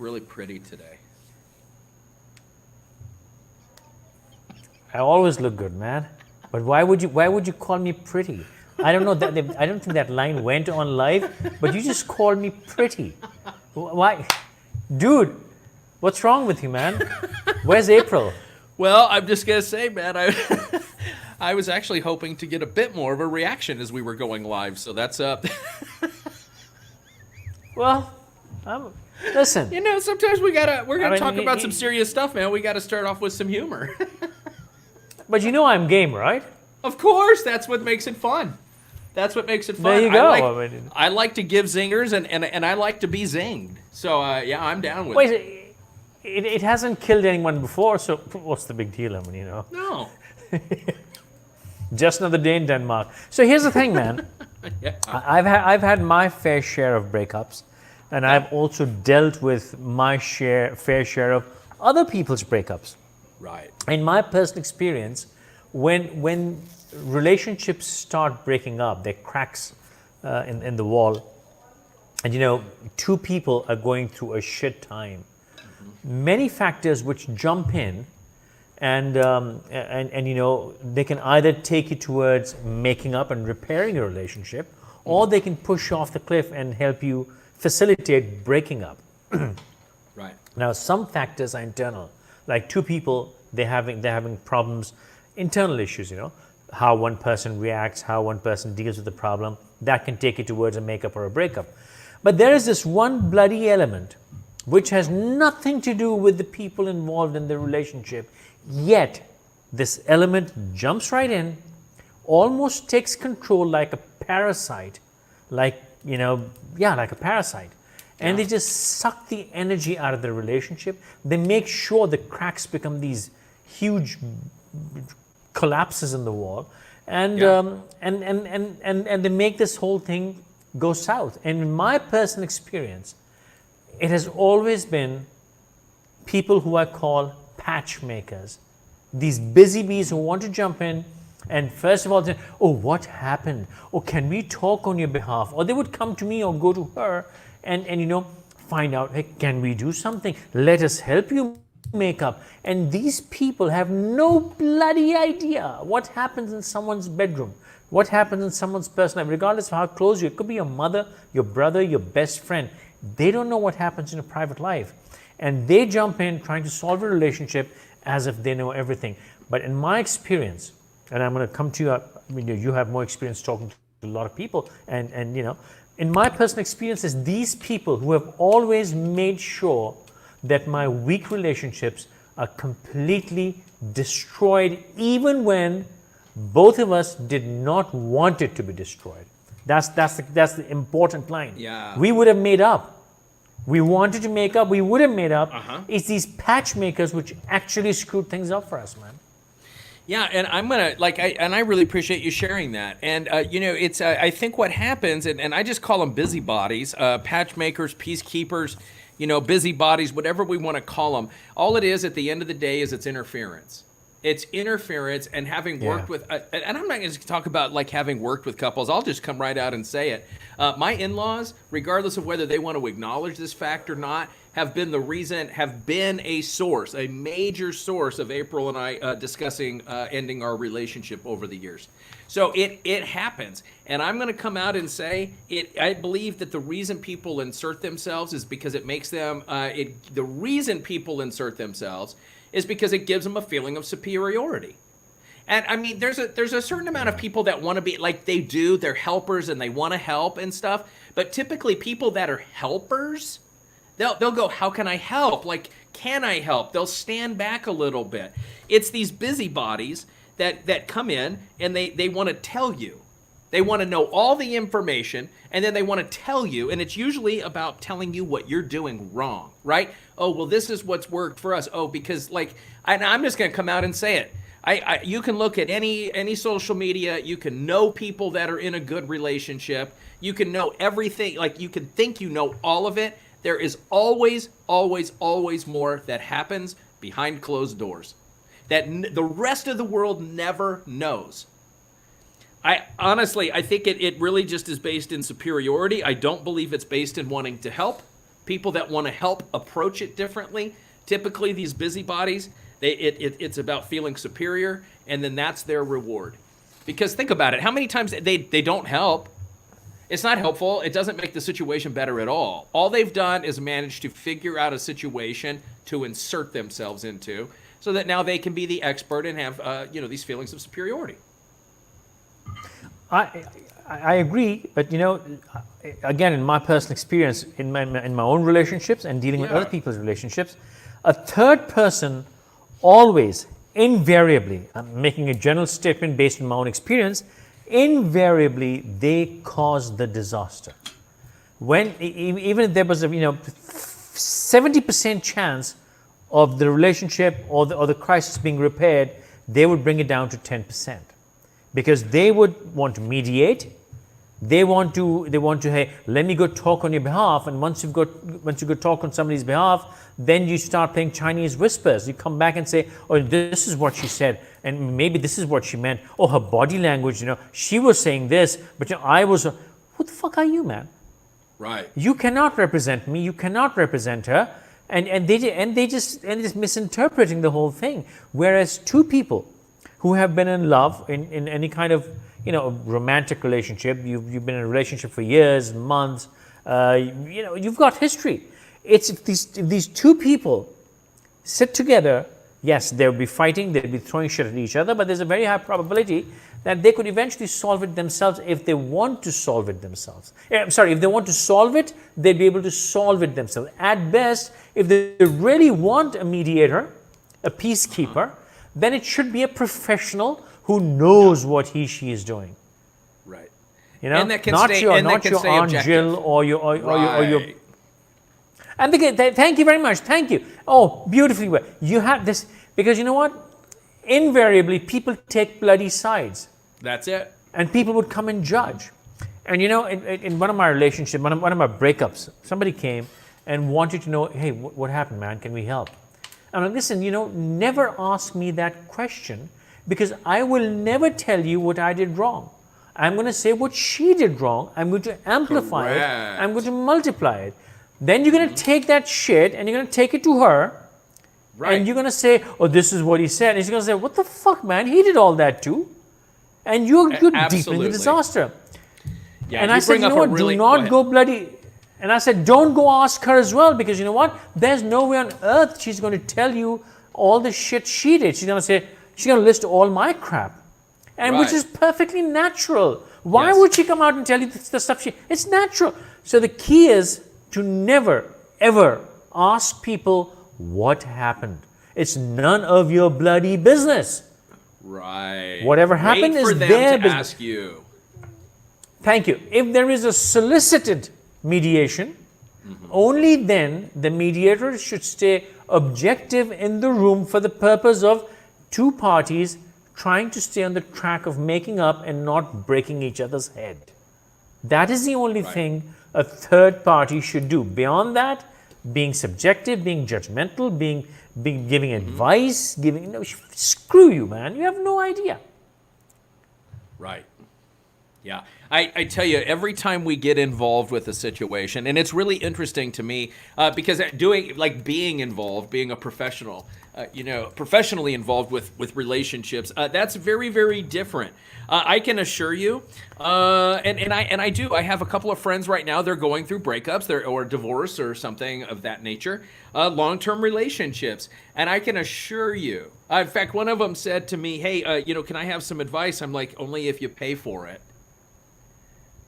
Really pretty today. I always look good, man. But why would you call me pretty? I don't know that I don't think that line went on live, but you just called me pretty. Why? Dude, what's wrong with you, man? Where's April? Well, I'm just gonna say, man, I I was actually hoping to get a bit more of a reaction as we were going live, so that's Well, listen. sometimes we're gonna talk mean, about some serious stuff, man. We got to start off with some humor. But you know I'm game, right? Of course, that's what makes it fun. That's what makes it fun. There you go. I like to give zingers, and I like to be zinged. So yeah, I'm down with it. Wait, it hasn't killed anyone before, so what's the big deal? I mean, No. just another day in Denmark. So here's the thing, man. Yeah. I've had my fair share of breakups, and I've also dealt with my fair share of other people's breakups. Right. In my personal experience, when relationships start breaking up, there are cracks in the wall, and two people are going through a shit time. Many factors which jump in, and they can either take you towards making up and repairing a relationship, or they can push you off the cliff and help you facilitate breaking up. Right. Now, some factors are internal, like two people, they're having problems, internal issues. How one person reacts, how one person deals with the problem, that can take you towards a makeup or a breakup. But there is this one bloody element which has nothing to do with the people involved in the relationship, yet this element jumps right in, almost takes control like a parasite, like a parasite. And they just suck the energy out of the relationship. They make sure the cracks become these huge collapses in the wall, and they make this whole thing go south. And in my personal experience, it has always been people who I call patchmakers, these busy bees who want to jump in and first of all say, "Oh, what happened? Oh, can we talk on your behalf?" Or they would come to me or go to her and find out, "Hey, can we do something? Let us help you make up." And these people have no bloody idea what happens in someone's bedroom, what happens in someone's personal life, regardless of how close you. It could be your mother, your brother, your best friend. They don't know what happens in a private life. And they jump in trying to solve a relationship as if they know everything. But in my experience, and I'm going to come to you, you have more experience talking to a lot of people, and in my personal experiences, these people who have always made sure that my weak relationships are completely destroyed, even when both of us did not want it to be destroyed. That's the important line. Yeah. We would have made up. We wanted to make up. We would have made up. It's these patchmakers which actually screwed things up for us, man. Yeah, and I'm gonna I really appreciate you sharing that. And it's I think what happens, and I just call them busybodies, patchmakers, peacekeepers, busybodies, whatever we want to call them. All it is at the end of the day is it's interference. It's interference, and having worked with, and I'm not going to talk about like having worked with couples. I'll just come right out and say it. My in-laws, regardless of whether they want to acknowledge this fact or not, have been a major source of April and I discussing ending our relationship over the years. So it happens, and I'm going to come out and say it. I believe that the reason people insert themselves is because it makes them. The reason people insert themselves is because it gives them a feeling of superiority. And I mean, there's a certain amount of people that want to be like they're helpers and they want to help and stuff. But typically people that are helpers, they'll go, "How can I help? Like, can I help?" They'll stand back a little bit. It's these busybodies that come in and they want to tell you. They want to know all the information, and then they want to tell you, and it's usually about telling you what you're doing wrong, right? "Oh, well, this is what's worked for us." Oh, because I'm just going to come out and say it. You can look at any social media. You can know people that are in a good relationship. You can know everything. Like, you can think you know all of it. There is always, always, always more that happens behind closed doors that the rest of the world never knows. I think it really just is based in superiority. I don't believe it's based in wanting to help. people that want to help approach it differently. Typically, these busybodies, it's about feeling superior, and then that's their reward. Because think about it, how many times they don't help? It's not helpful. It doesn't make the situation better at all. All they've done is manage to figure out a situation to insert themselves into, so that now they can be the expert and have these feelings of superiority. I agree, but again, in my personal experience, in my own relationships and dealing with other people's relationships, a third person always, invariably, I'm making a general statement based on my own experience, invariably they cause the disaster. When even if there was a 70% chance of the relationship or the crisis being repaired, they would bring it down to 10%. Because they would want to mediate, they want to hey, let me go talk on your behalf, and once you go talk on somebody's behalf, then you start playing Chinese whispers. You come back and say, oh, this is what she said, and maybe this is what she meant. Oh, her body language, she was saying this, but I was. Who the fuck are you, man? Right. You cannot represent me. You cannot represent her, and they just misinterpreting the whole thing. Whereas two people who have been in love in any kind of romantic relationship, you've been in a relationship for years, months, you've got history. It's if these two people sit together, yes, they'll be fighting, they'll be throwing shit at each other, but there's a very high probability that they could eventually solve it themselves if they want to solve it themselves. If they want to solve it, they'll be able to solve it themselves. At best, if they really want a mediator, a peacekeeper, then it should be a professional who knows what she is doing. Right. And that can not stay, your and that can Aunt stay objective. Jill or your Right. And thank you very much. Thank you. Oh, beautifully well. You have this because you know what? Invariably, people take bloody sides. That's it. And people would come and judge. And in one of my relationships, one of my breakups, somebody came and wanted to know, hey, what happened, man? Can we help? I'm like, listen, never ask me that question because I will never tell you what I did wrong. I'm going to say what she did wrong. I'm going to amplify it. I'm going to multiply it. Then you're going to take that shit and you're going to take it to her. Right. And you're going to say, oh, this is what he said. And she's going to say, what the fuck, man? He did all that too. And you're deep in the disaster. Yeah, and I said, do not go bloody... And I said, don't go ask her as well because you know what? There's no way on earth she's going to tell you all the shit she did. She's going to list all my crap. And which is perfectly natural. Why would she come out and tell you the stuff it's natural. So the key is to never, ever ask people what happened. It's none of your bloody business. Right. Whatever happened is their business. Ask you. Thank you. If there is a solicited mediation, only then the mediator should stay objective in the room for the purpose of two parties trying to stay on the track of making up and not breaking each other's head. That is the only thing a third party should do. Beyond that, being subjective, being judgmental, giving advice, screw you, man. You have no idea. Right. Yeah. I tell you, every time we get involved with a situation, and it's really interesting to me because being involved, being a professional, professionally involved with relationships, that's very, very different. I can assure you, and I do. I have a couple of friends right now. They're going through breakups, or divorce, or something of that nature. Long-term relationships, and I can assure you. In fact, one of them said to me, "Hey, can I have some advice?" I'm like, "Only if you pay for it."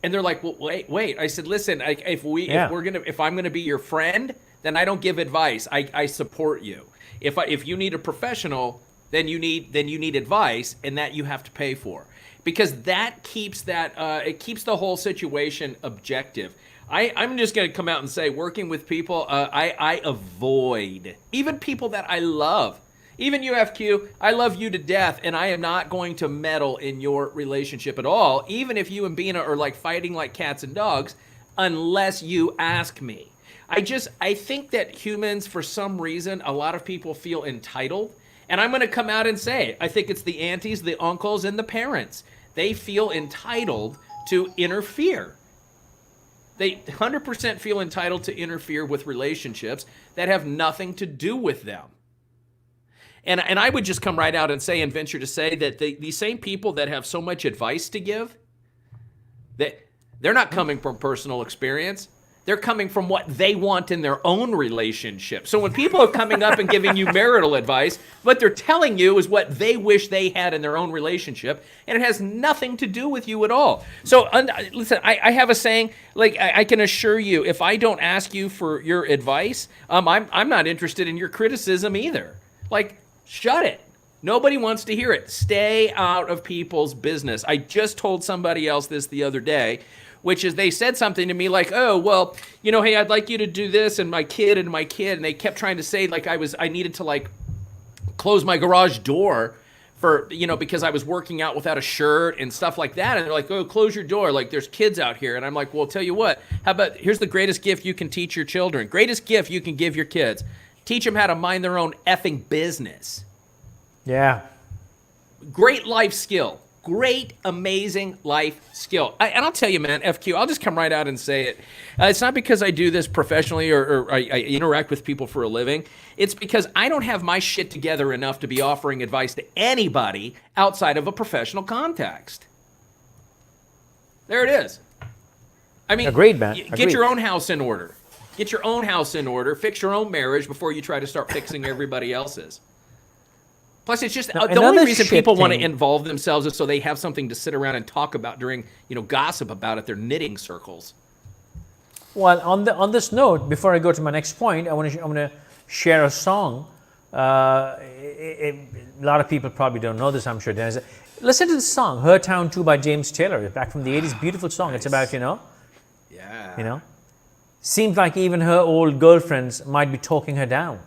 And they're like, well, wait. I said, listen, if I'm gonna be your friend, then I don't give advice. I support you. If you need a professional, then you need advice, and that you have to pay for, because that keeps it keeps the whole situation objective. I'm just gonna come out and say, working with people, I avoid even people that I love. Even UFQ, I love you to death, and I am not going to meddle in your relationship at all, even if you and Bina are like fighting like cats and dogs, unless you ask me. I think that humans, for some reason, a lot of people feel entitled, and I'm going to come out and say, I think it's the aunties, the uncles, and the parents. They feel entitled to interfere. They 100% feel entitled to interfere with relationships that have nothing to do with them. And I would just come right out and say and venture to say that these same people that have so much advice to give, that they're not coming from personal experience. They're coming from what they want in their own relationship. So when people are coming up and giving you marital advice, what they're telling you is what they wish they had in their own relationship, and it has nothing to do with you at all. So listen, I have a saying, like I can assure you, if I don't ask you for your advice, I'm not interested in your criticism either. Like, shut it. Nobody wants to hear it. Stay out of people's business. I just told somebody else this the other day, which is they said something to me like, oh, well, hey, I'd like you to do this, and my kid, and they kept trying to say like I needed to like close my garage door for, because I was working out without a shirt and stuff like that. And they're like, oh, close your door. Like there's kids out here. And I'm like, well, tell you what, how about, here's the greatest gift you can teach your children. Greatest gift you can give your kids. Teach them how to mind their own effing business. Yeah. Great life skill. Great, amazing life skill. And I'll tell you, man, FQ, I'll just come right out and say it. It's not because I do this professionally or I interact with people for a living. It's because I don't have my shit together enough to be offering advice to anybody outside of a professional context. There it is. I mean, agreed, man. Get your own house in order. Get your own house in order. Fix your own marriage before you try to start fixing everybody else's. Plus, it's just the only reason people want to involve themselves is so they have something to sit around and talk about during, gossip about at their knitting circles. Well, on this note, before I go to my next point, I want to share a song. A lot of people probably don't know this, I'm sure. Dennis. Listen to this song, "Her Town 2" by James Taylor, back from the 80s. Beautiful song. Nice. It's about, Yeah. Seems like even her old girlfriends might be talking her down.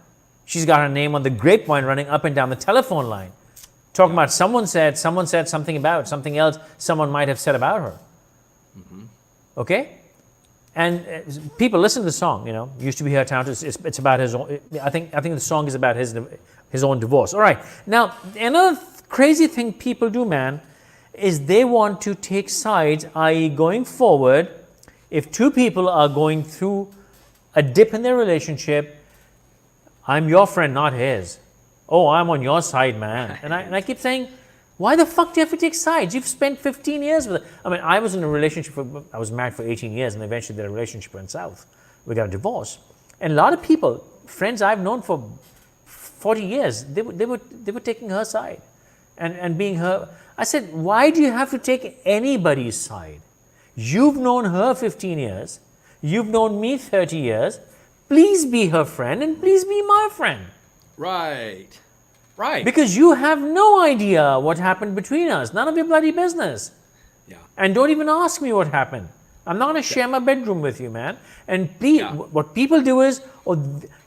She's got her name on the grapevine running up and down the telephone line. Talking about someone said something about something else someone might have said about her. Mm-hmm. Okay? And people listen to the song, used to be her town. It's about his own, I think the song is about his own divorce. All right. Now, another crazy thing people do, man, is they want to take sides, i.e. going forward, if two people are going through a dip in their relationship, I'm your friend, not his. Oh, I'm on your side, man. And I keep saying, why the fuck do you have to take sides? You've spent 15 years with it. I mean, I was in a relationship, I was married for 18 years, and eventually the relationship went south. We got a divorce. And a lot of people, friends I've known for 40 years, they were taking her side and being her. I said, why do you have to take anybody's side? You've known her 15 years. You've known me 30 years. Please be her friend and please be my friend. Right. Because you have no idea what happened between us. None of your bloody business. Yeah. And don't even ask me what happened. I'm not going to share my bedroom with you, man. And please, what people do is,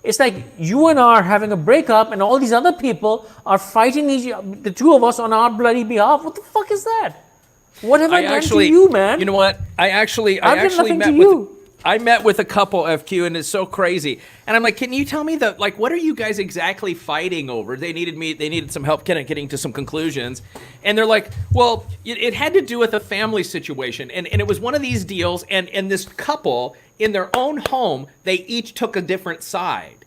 it's like you and I are having a breakup and all these other people are fighting the two of us on our bloody behalf. What the fuck is that? What have I done to you, man? You know what? I actually met with a couple, FQ, and it's so crazy. And I'm like, can you tell me what are you guys exactly fighting over? They needed some help getting to some conclusions. And they're like, well, it had to do with a family situation. And it was one of these deals, and this couple, in their own home, they each took a different side.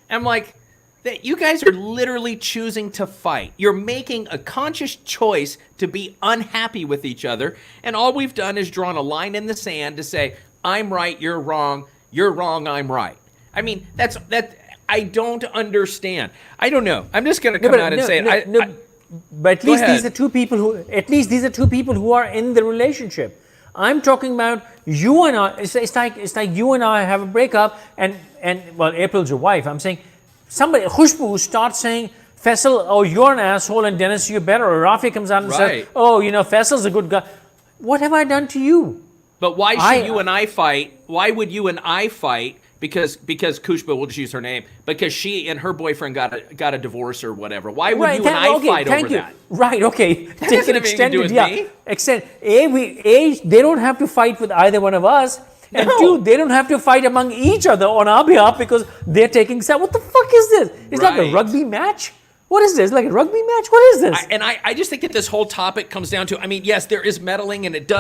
And I'm like, that you guys are literally choosing to fight. You're making a conscious choice to be unhappy with each other. And all we've done is drawn a line in the sand to say, I'm right, you're wrong, I'm right. I mean, that I don't understand. I don't know. I'm just going to come out and say it. But at least these are two people who are in the relationship. I'm talking about you and I. It's like you and I have a breakup, and well, April's your wife. I'm saying somebody, Khushbu, starts saying, Faisal, oh, you're an asshole, and Dennis, you're better. Or Rafi comes out and says, oh, Faisal's a good guy. What have I done to you? But why should you and I fight? Why would you and I fight? Because Khushbu, we'll just use her name, because she and her boyfriend got a divorce or whatever. Why would you and I fight over that? Right, okay. That doesn't have anything to do with me. They don't have to fight with either one of us. And two, they don't have to fight among each other on our behalf because they're taking sides. What the fuck is this? It's like a rugby match? What is this? Like a rugby match? What is this? I just think that this whole topic comes down to, I mean, yes, there is meddling, and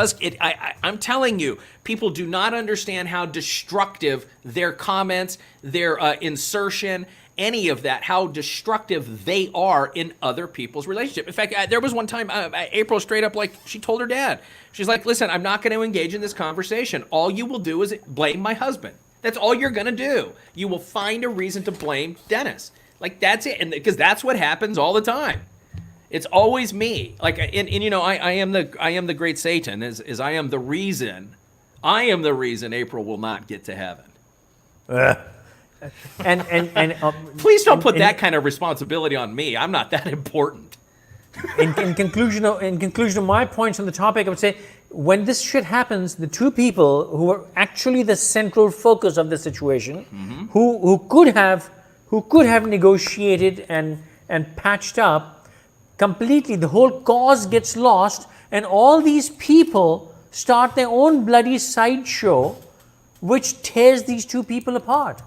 I'm telling you, people do not understand how destructive their comments, their insertion, any of that, how destructive they are in other people's relationship. In fact, there was one time, April straight up, like, she told her dad, she's like, listen, I'm not going to engage in this conversation. All you will do is blame my husband. That's all you're going to do. You will find a reason to blame Dennis. Like, that's it. And because that's what happens all the time. It's always me. Like, and you know, I am the great Satan, is I am the reason April will not get to heaven. Please don't put that kind of responsibility on me. I'm not that important. In conclusion of my points on the topic, I would say, when this shit happens, the two people who are actually the central focus of the situation, who could have negotiated and patched up, completely the whole cause gets lost, and all these people start their own bloody sideshow, which tears these two people apart.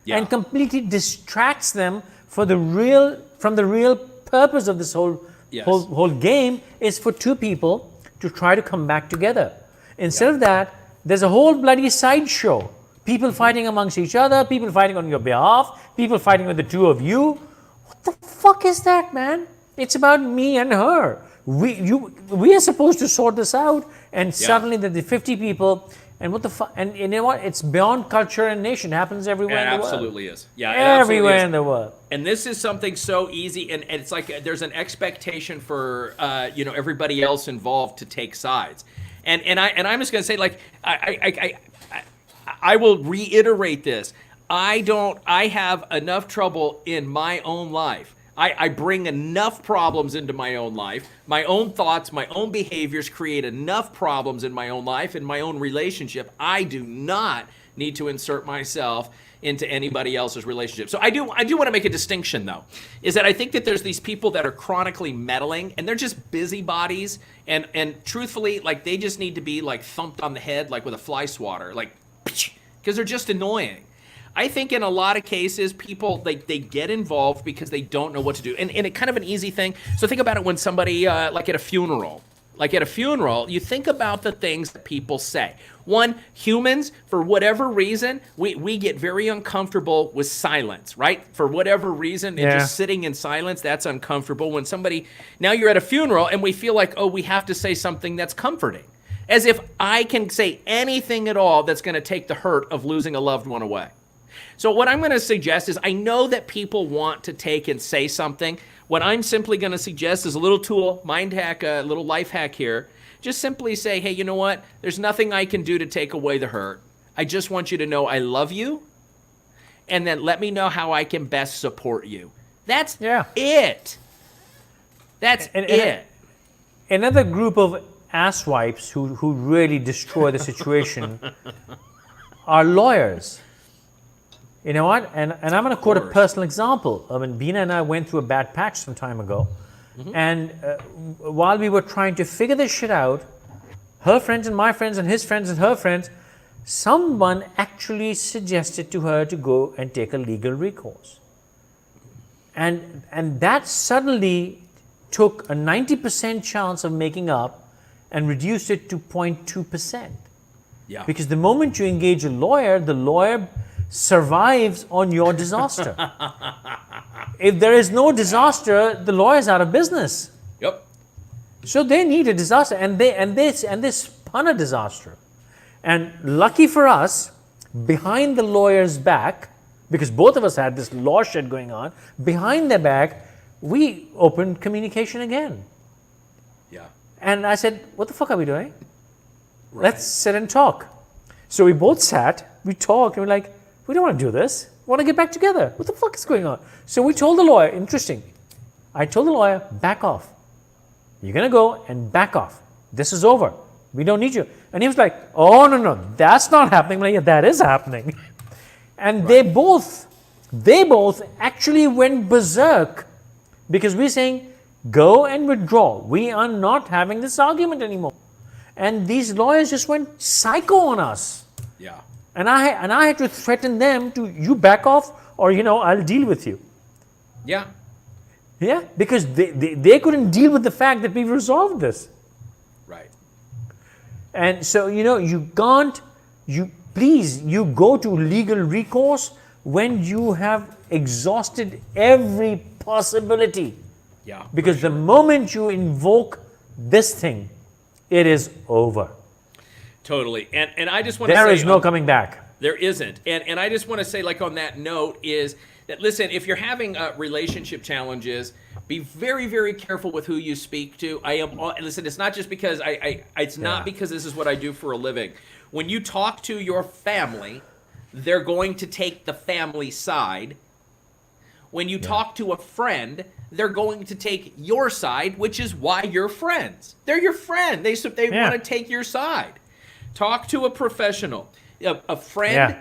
Yeah. And completely distracts them from the real purpose of this whole game is for two people to try to come back together. Instead of that, there's a whole bloody sideshow. People fighting amongst each other, people fighting on your behalf, people fighting with the two of you. What the fuck is that, man? It's about me and her. We are supposed to sort this out, and suddenly there's the 50 people. And what the fuck? And you know what? It's beyond culture and nation. It happens everywhere in the world. It absolutely is. Yeah, everywhere in the world. And this is something so easy, and it's like there's an expectation for everybody else involved to take sides. And I'm just gonna say, like, I will reiterate this. I have enough trouble in my own life. I bring enough problems into my own life. My own thoughts, my own behaviors create enough problems in my own life, in my own relationship. I do not need to insert myself into anybody else's relationship. So I do want to make a distinction, though, is that I think that there's these people that are chronically meddling, and they're just busybodies, and truthfully, like, they just need to be, like, thumped on the head, like with a fly swatter, like, because they're just annoying. I think in a lot of cases, people, they get involved because they don't know what to do. And it's kind of an easy thing. So think about it when somebody, like at a funeral. Like at a funeral, you think about the things that people say. One, humans, for whatever reason, we get very uncomfortable with silence, right? For whatever reason, and just sitting in silence, that's uncomfortable. When somebody, now you're at a funeral and we feel like, oh, we have to say something that's comforting. As if I can say anything at all that's going to take the hurt of losing a loved one away. So what I'm going to suggest is, I know that people want to take and say something. What I'm simply going to suggest is a little tool, mind hack, a little life hack here. Just simply say, hey, you know what? There's nothing I can do to take away the hurt. I just want you to know I love you. And then let me know how I can best support you. That's it. That's it. Another group of asswipes who really destroy the situation are lawyers. You know what? And I'm going to quote a personal example. I mean, Bina and I went through a bad patch some time ago. And while we were trying to figure this shit out, her friends and my friends and his friends and her friends, someone actually suggested to her to go and take a legal recourse. And that suddenly took a 90% chance of making up and reduced it to 0.2%. Yeah. Because the moment you engage a lawyer, the lawyer survives on your disaster. If there is no disaster, the lawyer's out of business. Yep. So they need a disaster, and they spun a disaster. And lucky for us, behind the lawyer's back, because both of us had this law shit going on, behind their back, we opened communication again. Yeah. And I said, what the fuck are we doing? Right. Let's sit and talk. So we both sat, we talked, and we're like, we don't want to do this. We want to get back together. What the fuck is going on? So we told the lawyer, interesting. I told the lawyer, back off. You're going to go and back off. This is over. We don't need you. And he was like, oh, no, that's not happening. I'm like, yeah, that is happening. And they both actually went berserk because we're saying, go and withdraw. We are not having this argument anymore. And these lawyers just went psycho on us. Yeah. And I had to threaten them to, you back off or, I'll deal with you. Yeah. Yeah, because they couldn't deal with the fact that we've resolved this. Right. And so, you can't, you go to legal recourse when you have exhausted every possibility. Yeah. Because the moment you invoke this thing, it is over. Totally. And I just want to say... There is no coming back. There isn't. And I just want to say, like, on that note is that, listen, if you're having relationship challenges, be very, very careful with who you speak to. Listen, it's not just because it's not because this is what I do for a living. When you talk to your family, they're going to take the family side. When you talk to a friend, they're going to take your side, which is why you're friends. They're your friend. They want to take your side. Talk to a professional. A friend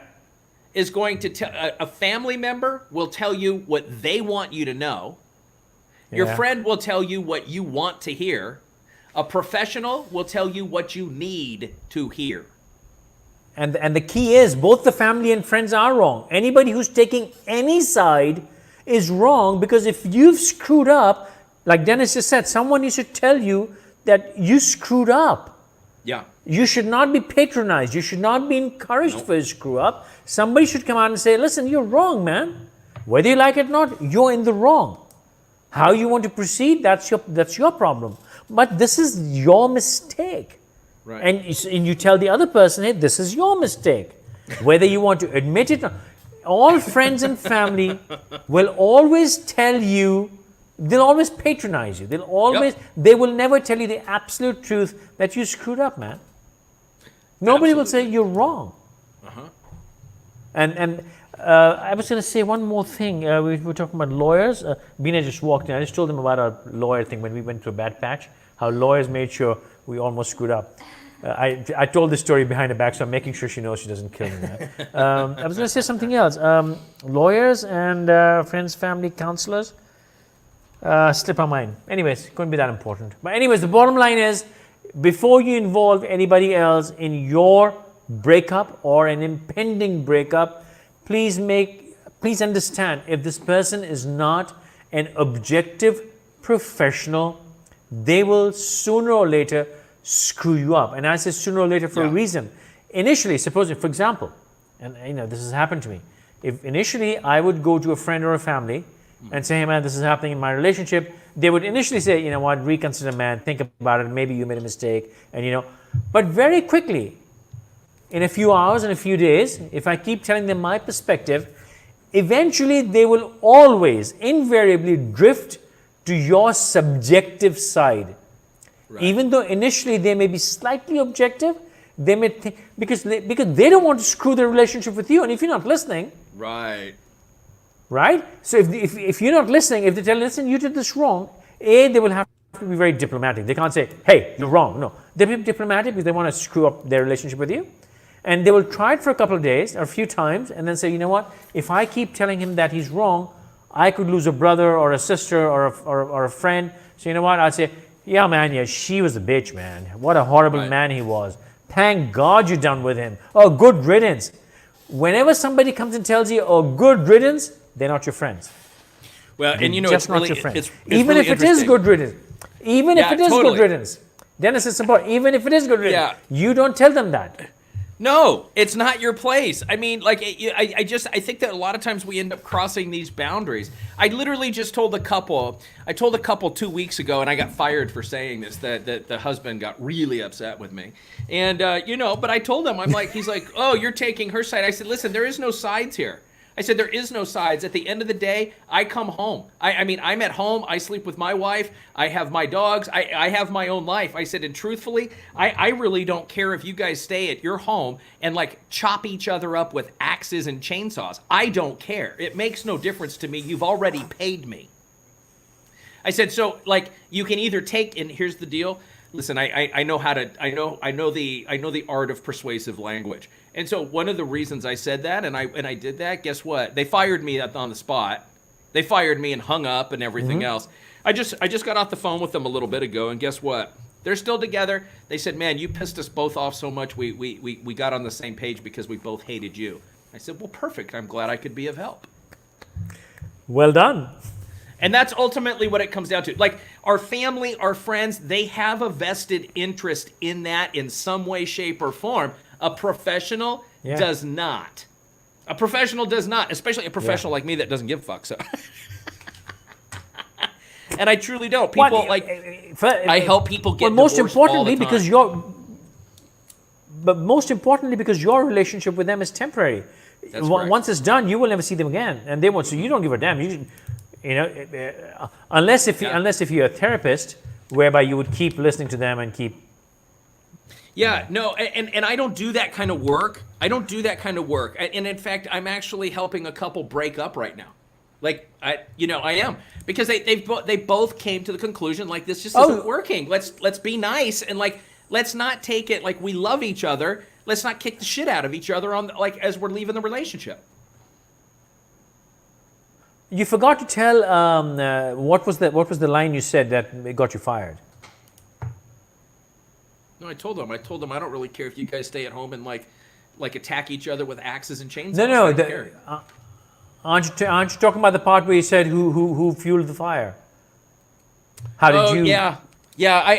is going to tell, a family member will tell you what they want you to know. Your friend will tell you what you want to hear. A professional will tell you what you need to hear. And the key is both the family and friends are wrong. Anybody who's taking any side is wrong, because if you've screwed up, like Dennis just said, someone needs to tell you that you screwed up. Yeah. You should not be patronized. You should not be encouraged for your screw up. Somebody should come out and say, listen, you're wrong, man. Whether you like it or not, you're in the wrong. How you want to proceed, that's your problem. But this is your mistake. Right. And you tell the other person, hey, this is your mistake. Whether you want to admit it or not. All friends and family will always tell you, they'll always patronize you. They will never tell you the absolute truth that you screwed up, man. Nobody will say you're wrong. And I was going to say one more thing. We were talking about lawyers. Bina just walked in. I just told them about our lawyer thing when we went to a bad patch, how lawyers made sure we almost screwed up. I told this story behind her back, so I'm making sure she knows she doesn't kill me. I was going to say something else. Lawyers and friends, family, counselors, slip our mind. Anyways, couldn't be that important. But anyways, the bottom line is, before you involve anybody else in your breakup or an impending breakup, please understand, if this person is not an objective professional, they will sooner or later screw you up. And I say sooner or later for a reason. Initially, suppose, for example, and this has happened to me. If initially I would go to a friend or a family and say, hey man, this is happening in my relationship, they would initially say, you know what, reconsider, man, think about it, maybe you made a mistake, and but very quickly, in a few hours, in a few days, if I keep telling them my perspective, eventually they will always, invariably drift to your subjective side. Right. Even though initially they may be slightly objective, they may think, because they don't want to screw their relationship with you, and if you're not listening, right? So if you're not listening, if they tell you, listen, you did this wrong, they will have to be very diplomatic. They can't say, hey, you're wrong. No, they'll be diplomatic because they want to screw up their relationship with you, and they will try it for a couple of days or a few times, and then say, you know what? If I keep telling him that he's wrong, I could lose a brother or a sister or a friend. So you know what? I'll say, yeah, man, yeah, she was a bitch, man. What a horrible man he was. Thank God you're done with him. Oh, good riddance. Whenever somebody comes and tells you, oh, good riddance, they're not your friends. Well, they're and just it's really, not your friends. it's even really if it is good riddance. Even if it is totally. good riddance. Dennis, it's important. Even if it is good riddance, you don't tell them that. No, it's not your place. I mean, like, I think that a lot of times we end up crossing these boundaries. I literally just told a couple 2 weeks ago, and I got fired for saying this, that the husband got really upset with me. And, but I told him, he's like, oh, you're taking her side. I said, listen, there is no sides here. I said, there is no sides. At the end of the day, I come home. I mean, I'm at home. I sleep with my wife. I have my dogs. I have my own life. I said, and truthfully, I really don't care if you guys stay at your home and chop each other up with axes and chainsaws. I don't care. It makes no difference to me. You've already paid me. I said, so you can either take, and here's the deal. Listen, I know the art of persuasive language. And so one of the reasons I said that and I did that, guess what? They fired me on the spot. They fired me and hung up and everything else. I just got off the phone with them a little bit ago, and guess what? They're still together. They said, man, you pissed us both off so much we got on the same page because we both hated you. I said, well, perfect. I'm glad I could be of help. Well done. And that's ultimately what it comes down to. Like our family, our friends, they have a vested interest in that in some way, shape, or form. A professional does not. A professional does not, especially a professional like me that doesn't give a fuck. So, and I truly don't. People I help people get divorced all the time. But most importantly, because your relationship with them is temporary. That's correct. Once it's done, you will never see them again, and they won't. So you don't give a damn. Unless if you're a therapist, whereby you would keep listening to them and keep. Yeah, no, and I don't do that kind of work. And in fact, I'm actually helping a couple break up right now. Like I am, because they both came to the conclusion like this just isn't working. Let's be nice and like let's not take it like we love each other. Let's not kick the shit out of each other as we're leaving the relationship. You forgot to tell what was the line you said that got you fired? No, I told them I don't really care if you guys stay at home and like attack each other with axes and chainsaws. No. Aren't you talking about the part where you said who fueled the fire? How did you? Yeah.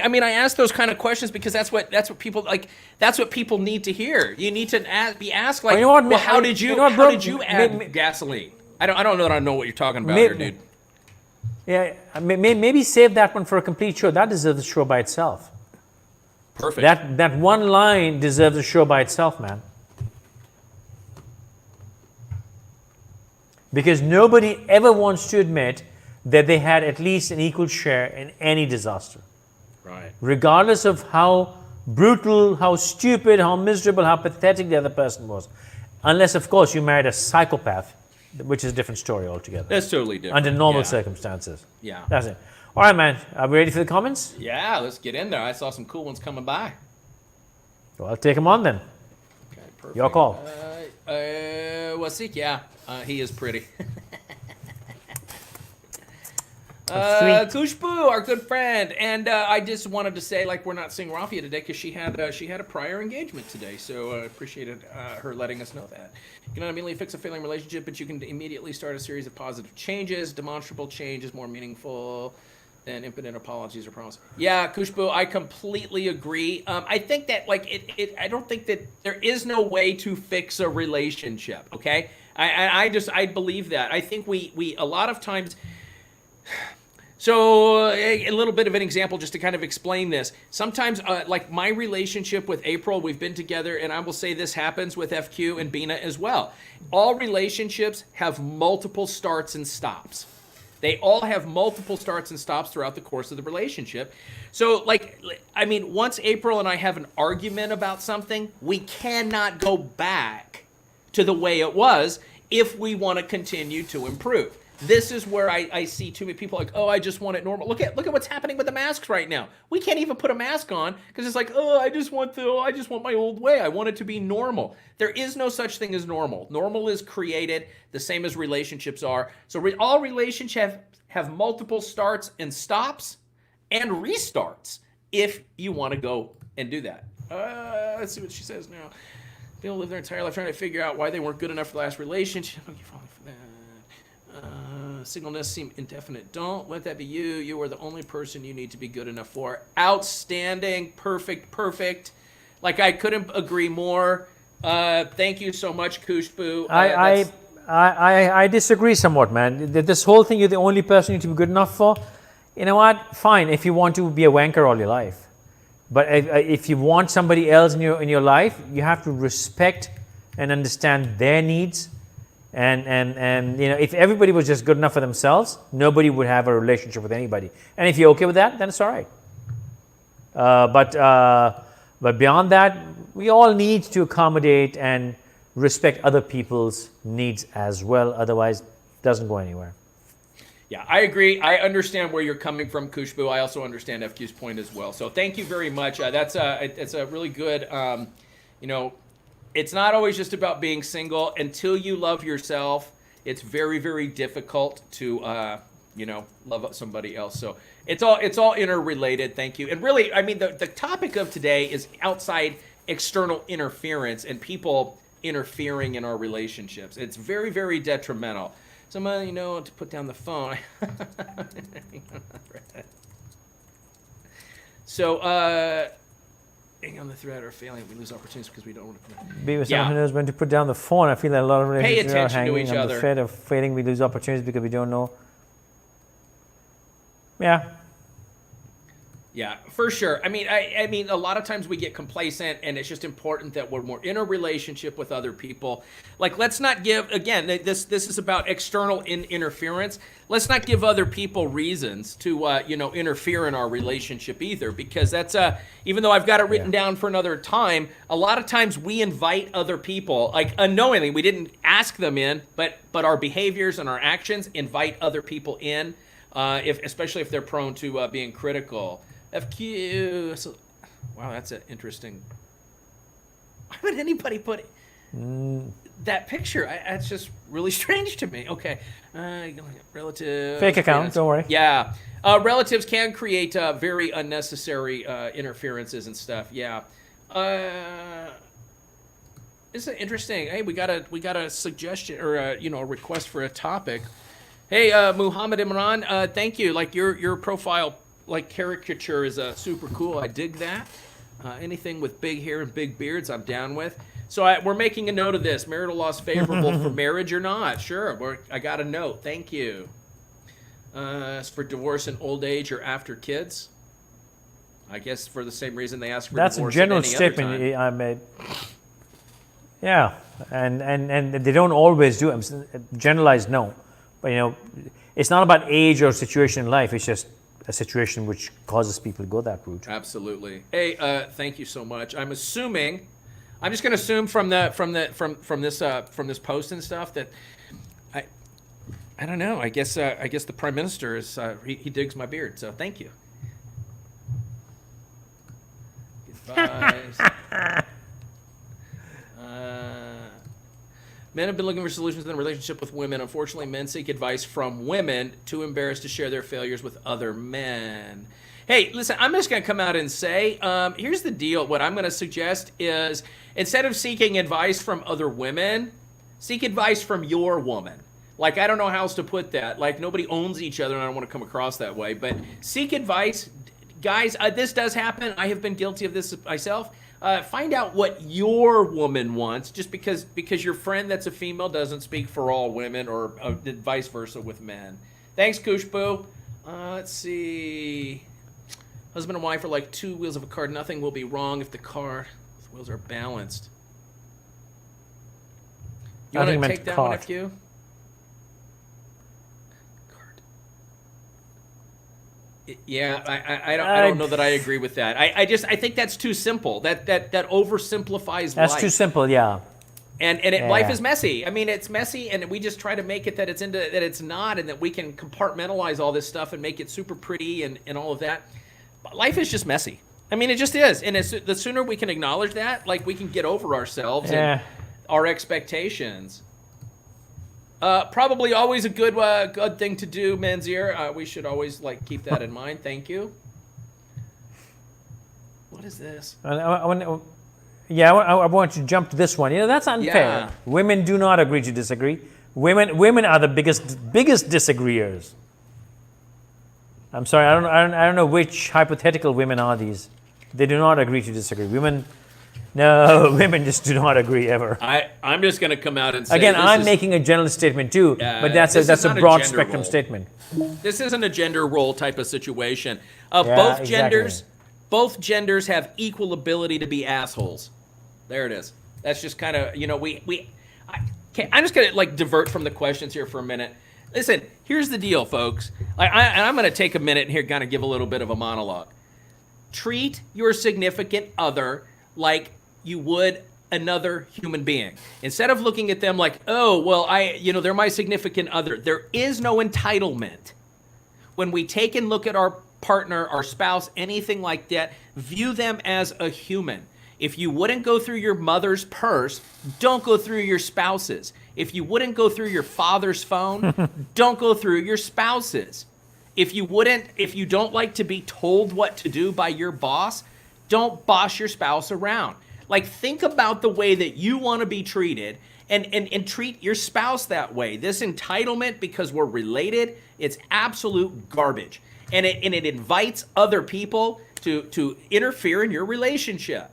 I mean, I asked those kind of questions because that's what people like. That's what people need to hear. You need to be asked like, how did you add gasoline? I don't know what you're talking about here, dude. Yeah, maybe save that one for a complete show. That deserves a show by itself. Perfect. That one line deserves a show by itself, man. Because nobody ever wants to admit that they had at least an equal share in any disaster. Right. Regardless of how brutal, how stupid, how miserable, how pathetic the other person was. Unless, of course, you married a psychopath, which is a different story altogether. That's totally different. Under normal circumstances. Yeah. That's it. All right, man. Are we ready for the comments? Yeah, let's get in there. I saw some cool ones coming by. Well, I'll take them on then. Okay, perfect. Your call. Wasik, yeah. He is pretty. Kushbu, our good friend, and I just wanted to say, like, we're not seeing Rafia today because she had a prior engagement today, so I appreciated her letting us know that. You cannot immediately fix a failing relationship, but you can immediately start a series of positive changes. Demonstrable change is more meaningful than impotent apologies or promises. Yeah, Kushbu, I completely agree. I think that, like, I don't think that there is no way to fix a relationship. Okay, I believe that. I think we a lot of times. So a little bit of an example just to kind of explain this. Sometimes, like my relationship with April, we've been together, and I will say this happens with FQ and Bina as well. All relationships have multiple starts and stops. They all have multiple starts and stops throughout the course of the relationship. So, like, I mean, once April and I have an argument about something, we cannot go back to the way it was if we want to continue to improve. This is where I see too many people like, oh, I just want it normal. Look at what's happening with the masks right now. We can't even put a mask on because it's like, oh, I just want my old way. I want it to be normal. There is no such thing as normal. Normal is created the same as relationships are. So all relationships have multiple starts and stops and restarts if you want to go and do that. Let's see what she says now. People live their entire life trying to figure out why they weren't good enough for the last relationship. Singleness seem indefinite. Don't let that be you. You are the only person you need to be good enough for. Outstanding. Perfect. Like, I couldn't agree more. Thank you so much, Kushbu. I disagree somewhat, man. This whole thing, you're the only person you need to be good enough for. You know what? Fine, if you want to be a wanker all your life. But if you want somebody else in your life, you have to respect and understand their needs. And you know, if everybody was just good enough for themselves, nobody would have a relationship with anybody. And if you're okay with that, then it's all right. But beyond that, we all need to accommodate and respect other people's needs as well. Otherwise, it doesn't go anywhere. Yeah, I agree. I understand where you're coming from, Kushbu. I also understand FQ's point as well. So thank you very much. It's a really good, you know, it's not always just about being single. Until you love yourself, it's very, very difficult to, you know, love somebody else. So it's all interrelated. Thank you. And really, I mean, the topic of today is outside external interference and people interfering in our relationships. It's very, very detrimental. Someone, to put down the phone. So, hang on the thread or failing, we lose opportunities because we don't want to. Be with someone who knows when to put down the phone. I feel that a lot of relationships are attention to hanging each on other. the thread of failing. We lose opportunities because we don't know. Yeah. Yeah, for sure. I mean, a lot of times we get complacent, and it's just important that when we're in a relationship with other people, like, let's not give, again, this is about external interference. Let's not give other people reasons to, interfere in our relationship either, because that's, even though I've got it written down for another time, a lot of times we invite other people, like, unknowingly, we didn't ask them in, but our behaviors and our actions invite other people in, especially if they're prone to being critical. FQ. So, wow, that's an interesting. Why would anybody put that picture? That's just really strange to me. Okay, relatives. Fake account. Don't worry. Yeah, relatives can create very unnecessary interferences and stuff. Yeah. This is interesting. Hey, we got a suggestion or a request for a topic. Hey, Muhammad Imran, thank you. Like your profile. Like caricature is super cool. I dig that. Anything with big hair and big beards, I'm down with. So we're making a note of this. Marital loss favorable for marriage or not? Sure. I got a note. Thank you. As for divorce in old age or after kids, I guess for the same reason they ask for That's divorce. That's a general at any statement other time. I made. Yeah, and they don't always do it. Generalized, no. But it's not about age or situation in life. It's just a situation which causes people to go that route. Absolutely. Hey, thank you so much. I'm just going to assume from this post and stuff that I don't know. I guess the Prime Minister is he digs my beard. So thank you. Goodbye. Men have been looking for solutions in a relationship with women. Unfortunately, men seek advice from women, too embarrassed to share their failures with other men. Hey, listen, I'm just going to come out and say, here's the deal. What I'm going to suggest is, instead of seeking advice from other women, seek advice from your woman. Like, I don't know how else to put that. Like, nobody owns each other, and I don't want to come across that way. But seek advice. Guys, this does happen. I have been guilty of this myself. Find out what your woman wants, just because your friend that's a female doesn't speak for all women, or vice versa with men. Thanks, Kushbu. Let's see. Husband and wife are like two wheels of a car. Nothing will be wrong if the wheels are balanced. You want to take that one, FQ? Yeah, I don't know that I agree with that. I think that's too simple. That oversimplifies life. That's too simple, yeah. And life is messy. I mean, it's messy, and we just try to make it that it's not, and that we can compartmentalize all this stuff and make it super pretty and all of that. But life is just messy. I mean, it just is. And the sooner we can acknowledge that, like, we can get over ourselves and our expectations. Probably always a good thing to do, Manzir. We should always keep that in mind. Thank you. What is this? I want to jump to this one. That's unfair. Yeah. Women do not agree to disagree. Women are the biggest disagreeers. I'm sorry, I don't know which hypothetical women are these. They do not agree to disagree. Women just do not agree ever. I'm just going to come out and say, again, I'm making a general statement too, but that's a broad spectrum statement. This isn't a gender role type of situation. Exactly. Both genders have equal ability to be assholes. There it is. That's just kind of, I'm just going to divert from the questions here for a minute. Listen, here's the deal, folks. I'm going to take a minute here, kind of give a little bit of a monologue. Treat your significant other like you would another human being. Instead of looking at them like, oh, well, they're my significant other. There is no entitlement. When we take and look at our partner, our spouse, anything like that, view them as a human. If you wouldn't go through your mother's purse, don't go through your spouse's. If you wouldn't go through your father's phone, don't go through your spouse's. If you don't like to be told what to do by your boss, don't boss your spouse around. Think about the way that you want to be treated and treat your spouse that way. This entitlement because we're related, it's absolute garbage. And it invites other people to interfere in your relationship.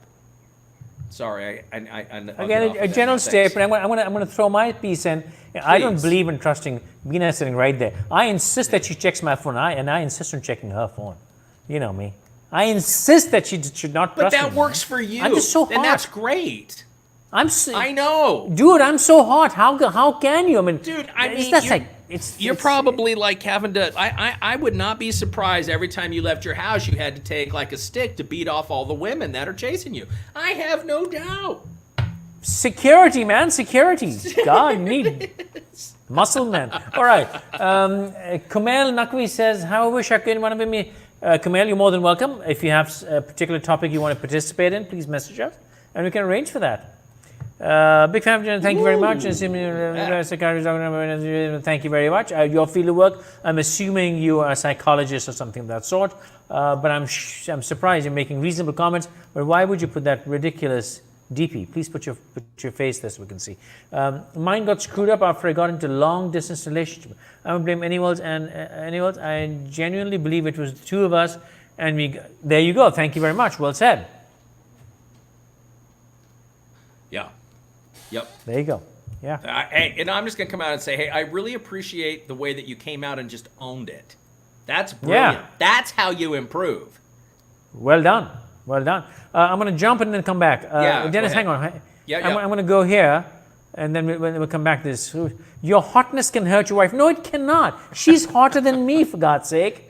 Sorry, Again, a general statement. I'm going to throw my piece in. I don't believe in trusting Bina sitting right there. I insist that she checks my phone, and I insist on checking her phone. You know me. I insist that she should not trust me. But that works for you. I'm just so hot. And that's great. I know. Dude, I'm so hot. How can you? I mean, dude, you're probably like having to. I would not be surprised every time you left your house you had to take like a stick to beat off all the women that are chasing you. I have no doubt. Security, man, security. God, need muscle man. All right. Kumail Naqvi says, "How I wish I could." One of me. Kumail, you're more than welcome. If you have a particular topic you want to participate in, please message us, and we can arrange for that. Big fan of Jen, thank you very much. Thank you very much. Your field of work, I'm assuming you are a psychologist or something of that sort, but I'm surprised you're making reasonable comments, but why would you put that ridiculous DP? Please put your face there so we can see. Mine got screwed up after I got into long distance relationship. I don't blame anyone else. I genuinely believe it was the two of us, and there you go. Thank you very much. Well said. Yeah. Yep. There you go. Yeah. And I'm just going to come out and say, hey, I really appreciate the way that you came out and just owned it. That's brilliant. Yeah. That's how you improve. Well done. Well done. I'm going to jump and then come back. Dennis, hang on. I'm going to go here, and then we'll come back to this. Your hotness can hurt your wife. No, it cannot. She's hotter than me, for God's sake.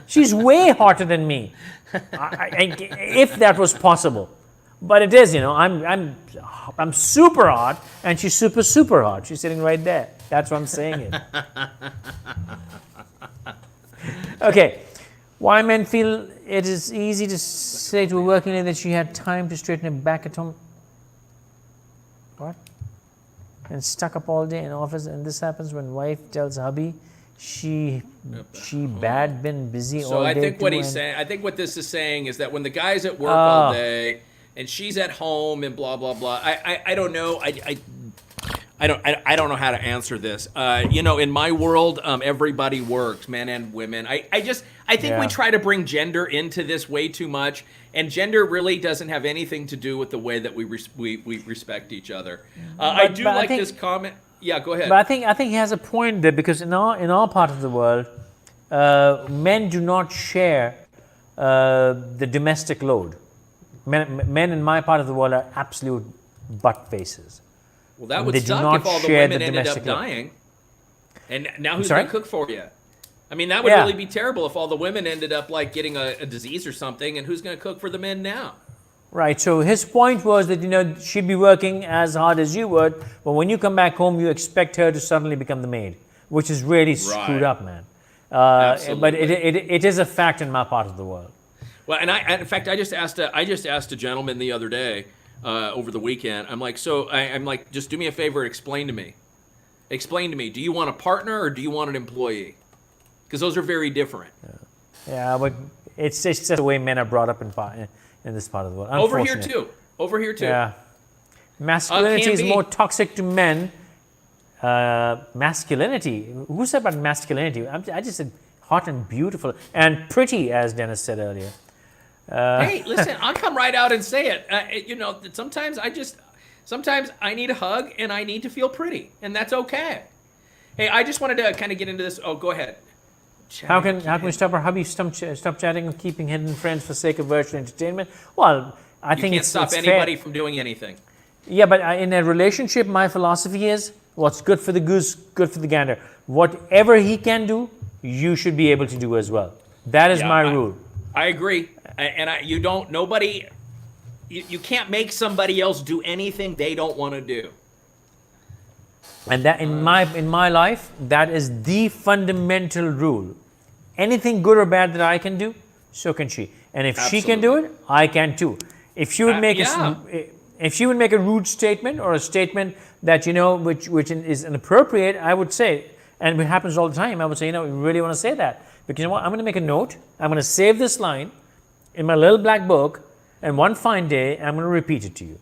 She's way hotter than me, if that was possible. But it is, I'm super hot, and she's super, super hot. She's sitting right there. That's what I'm saying. Okay. Why men feel it is easy to say to a working lady that she had time to straighten her back at home. What? And stuck up all day in office, and this happens when wife tells hubby she been busy all day. So I think what he's saying, I think what this is saying is that when the guy's at work all day, and she's at home and blah blah blah. I don't know. I don't know how to answer this. In my world, everybody works, men and women. I think we try to bring gender into this way too much, and gender really doesn't have anything to do with the way that we respect each other. I do like this comment. Yeah, go ahead. But I think he has a point there, because in our part of the world, men do not share the domestic load. Men in my part of the world are absolute butt faces. Well, that would suck if all the women ended up dying. And now who's going to cook for you? I mean, that would really be terrible if all the women ended up like getting a disease or something, and who's going to cook for the men now? Right. So his point was that, she'd be working as hard as you would, but when you come back home, you expect her to suddenly become the maid, which is really screwed up, man. But it is a fact in my part of the world. Well, and in fact, I just asked a gentleman the other day, over the weekend. I'm like, just do me a favor, explain to me. Do you want a partner or do you want an employee? Because those are very different. Yeah, but it's just the way men are brought up in this part of the world. Over here too. Yeah. Masculinity is more toxic to men. Masculinity. Who said about masculinity? I just said hot and beautiful and pretty, as Dennis said earlier. Hey, listen, I'll come right out and say it. Sometimes I need a hug and I need to feel pretty, and that's okay. Hey, I just wanted to kind of get into this. Oh, go ahead. How can we stop our hubby stop chatting and keeping hidden friends for sake of virtual entertainment? Well, I think it's fair. You can't stop anybody from doing anything. Yeah, but in a relationship, my philosophy is what's good for the goose, good for the gander. Whatever he can do, you should be able to do as well. That is my rule. I agree. And you can't make somebody else do anything they don't want to do. And that in my life, that is the fundamental rule. Anything good or bad that I can do, so can she. And if she can do it, I can too. If she would make a rude statement or a statement that which is inappropriate, I would say, and it happens all the time. I would say, you really want to say that, because what? I'm going to make a note. I'm going to save this line in my little black book, and one fine day, I'm going to repeat it to you.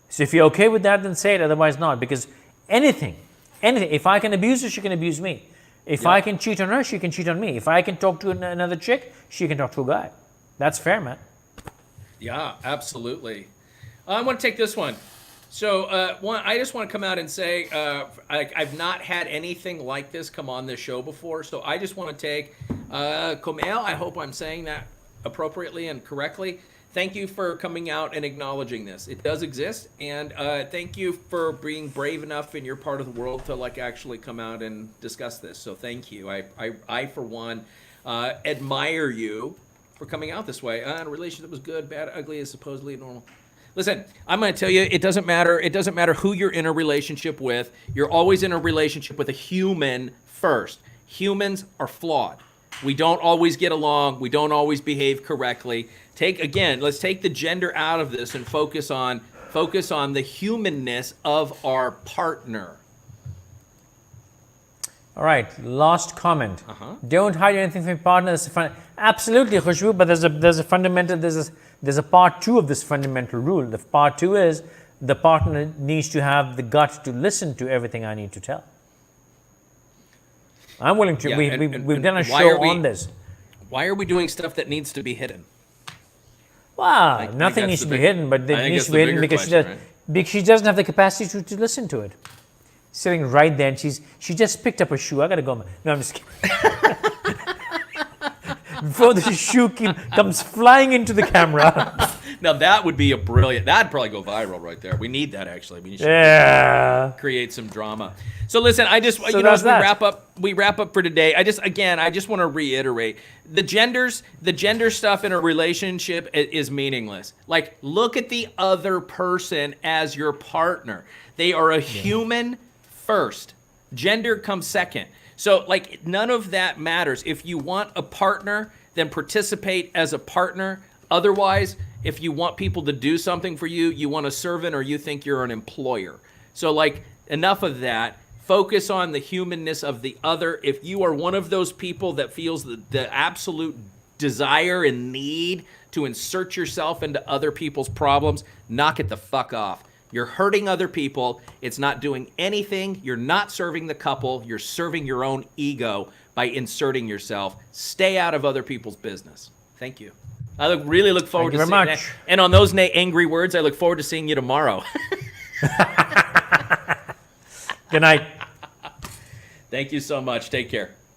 So if you're okay with that, then say it. Otherwise, not. Because anything. If I can abuse her, she can abuse me. If I can cheat on her, she can cheat on me. If I can talk to another chick, she can talk to a guy. That's fair, man. Yeah, absolutely. I want to take this one. So, I just want to come out and say I've not had anything like this come on this show before. So I just want to take Komail. I hope I'm saying that appropriately and correctly. Thank you for coming out and acknowledging this. It does exist, and thank you for being brave enough in your part of the world to actually come out and discuss this. So thank you. I for one, admire you for coming out this way. A relationship was good, bad, ugly is supposedly normal. Listen, I'm going to tell you, it doesn't matter. It doesn't matter who you're in a relationship with. You're always in a relationship with a human first. Humans are flawed. We don't always get along. We don't always behave correctly. Let's take the gender out of this and focus on the humanness of our partner. All right, last comment. Don't hide anything from your partner. Absolutely, Khushbu, but there's a part two of this fundamental rule. The part two is the partner needs to have the guts to listen to everything I need to tell. I'm willing to. We've done a show on this. Why are we doing stuff that needs to be hidden? Well, nothing needs to be hidden, but it needs to be hidden because she doesn't have the capacity to listen to it. Sitting right there, and she just picked up a shoe. I gotta go. No, I'm just kidding. Before the shoe comes flying into the camera. Now that would be that'd probably go viral right there. We need that actually. We should create some drama. So listen, as we wrap up for today, I just want to reiterate the gender stuff in a relationship is meaningless. Like, look at the other person as your partner. They are a human first. Gender comes second. So, none of that matters. If you want a partner, then participate as a partner. Otherwise, if you want people to do something for you, you want a servant or you think you're an employer. So, enough of that. Focus on the humanness of the other. If you are one of those people that feels the absolute desire and need to insert yourself into other people's problems, knock it the fuck off. You're hurting other people. It's not doing anything. You're not serving the couple. You're serving your own ego by inserting yourself. Stay out of other people's business. Thank you. I really look forward to seeing that. And on those angry words, I look forward to seeing you tomorrow. Good night. Thank you so much. Take care.